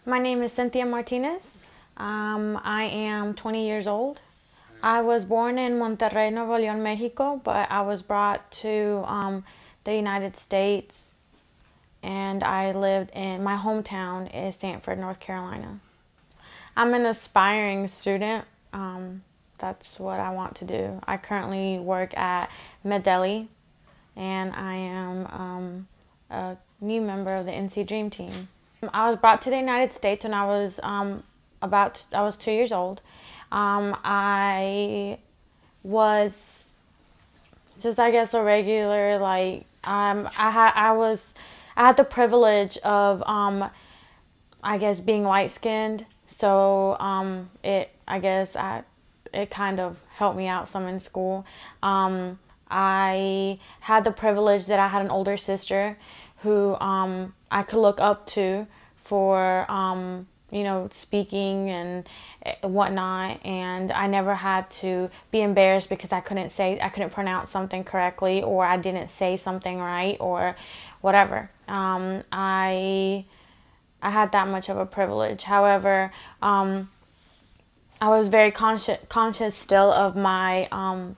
My name is Cynthia Martinez. I am 20 years old. I was born in Monterrey, Nuevo León, Mexico, but I was brought to the United States, and I lived in my hometown is Sanford, North Carolina. I'm an aspiring student. That's what I want to do. I currently work at Medeli, and I am a new member of the NC Dream Team. I was brought to the United States when I was I was 2 years old. I was just, I guess, a regular, like, I had the privilege of I guess, being light skinned, so it kind of helped me out some in school. I had the privilege that I had an older sister who I could look up to for speaking and whatnot, and I never had to be embarrassed because I couldn't pronounce something correctly, or I didn't say something right, or whatever. I had that much of a privilege. However, I was very conscious still of my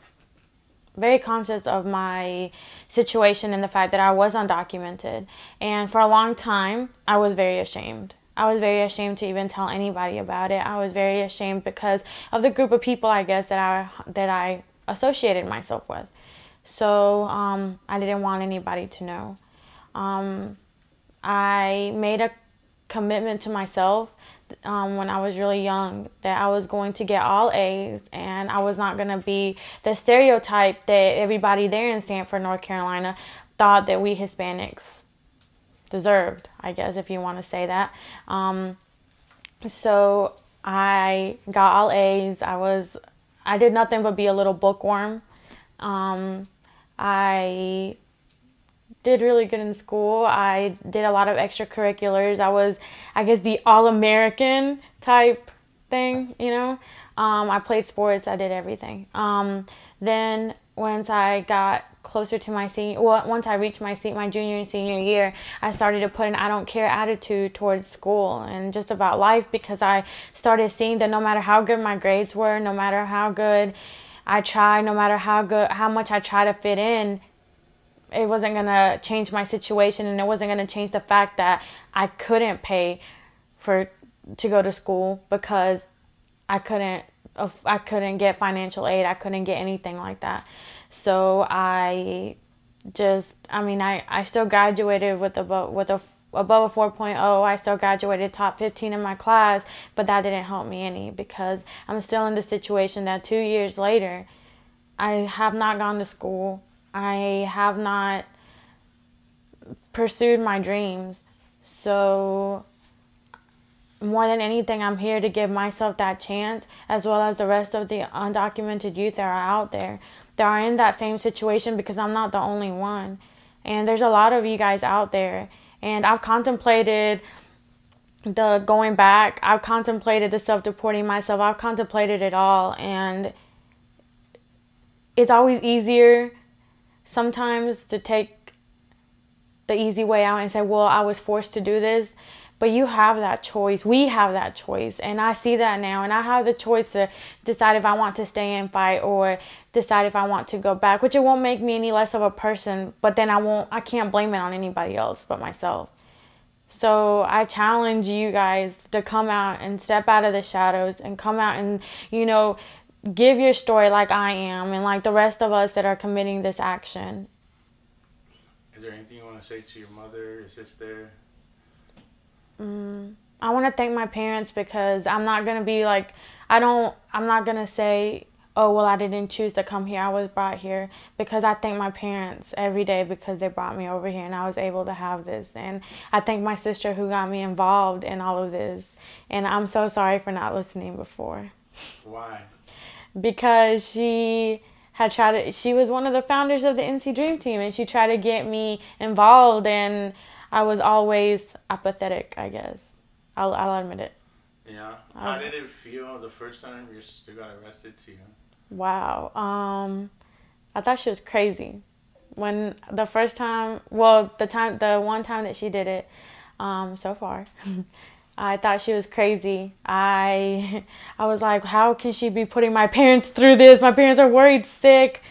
very conscious of my situation and the fact that I was undocumented. And for a long time, I was very ashamed. I was very ashamed to even tell anybody about it. I was very ashamed because of the group of people, I guess, that I associated myself with. So I didn't want anybody to know. I made a commitment to myself when I was really young that I was going to get all A's, and I was not going to be the stereotype that everybody there in Sanford, North Carolina thought that we Hispanics deserved, I guess, if you want to say that. So I got all A's. I did nothing but be a little bookworm. I did really good in school. I did a lot of extracurriculars. I was, I guess, the all-American type thing, you know. I played sports. I did everything. Then once I got closer to once I reached my junior and senior year, I started to put an I don't care attitude towards school and just about life, because I started seeing that no matter how good my grades were, no matter how good I tried, no matter how much I tried to fit in, it wasn't going to change my situation, and it wasn't going to change the fact that I couldn't pay to go to school because I couldn't get financial aid. I couldn't get anything like that. So I still graduated with above a 4.0. I still graduated top 15 in my class, but that didn't help me any, because I'm still in the situation that 2 years later, I have not gone to school. I have not pursued my dreams. So more than anything, I'm here to give myself that chance, as well as the rest of the undocumented youth that are out there that are in that same situation, because I'm not the only one. And there's a lot of you guys out there. And I've contemplated the going back. I've contemplated the self-deporting myself. I've contemplated it all. And it's always easier sometimes to take the easy way out and say, well, I was forced to do this. But you have that choice. We have that choice. And I see that now. And I have the choice to decide if I want to stay and fight, or decide if I want to go back, which it won't make me any less of a person. But then I can't blame it on anybody else but myself. So I challenge you guys to come out and step out of the shadows and come out and, give your story like I am, and like the rest of us that are committing this action. Is there anything you want to say to your mother, your sister? I want to thank my parents, because I'm not going to be like, I'm not going to say, oh, well, I didn't choose to come here. I was brought here, because I thank my parents every day because they brought me over here and I was able to have this. And I thank my sister who got me involved in all of this. And I'm so sorry for not listening before. Why? Because she was one of the founders of the NC Dream Team, and she tried to get me involved, and I was always apathetic, I guess. I'll admit it. Yeah. How did it feel the first time your sister got arrested to you? Wow. I thought she was crazy. When the first time, well, the one time that she did it, so far, I thought she was crazy. I was like, how can she be putting my parents through this? My parents are worried sick,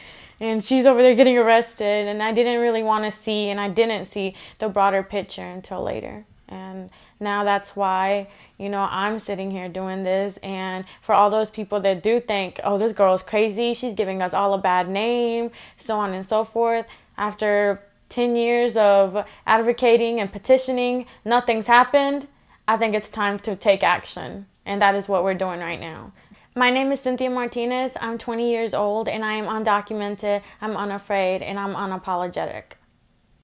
and she's over there getting arrested. And I didn't really want to see, and I didn't see the broader picture until later. And now that's why, you know, I'm sitting here doing this. And for all those people that do think, oh, this girl's crazy, she's giving us all a bad name, so on and so forth. After 10 years of advocating and petitioning, nothing's happened. I think it's time to take action. And that is what we're doing right now. My name is Cynthia Martinez. I'm 20 years old and I am undocumented, I'm unafraid, and I'm unapologetic.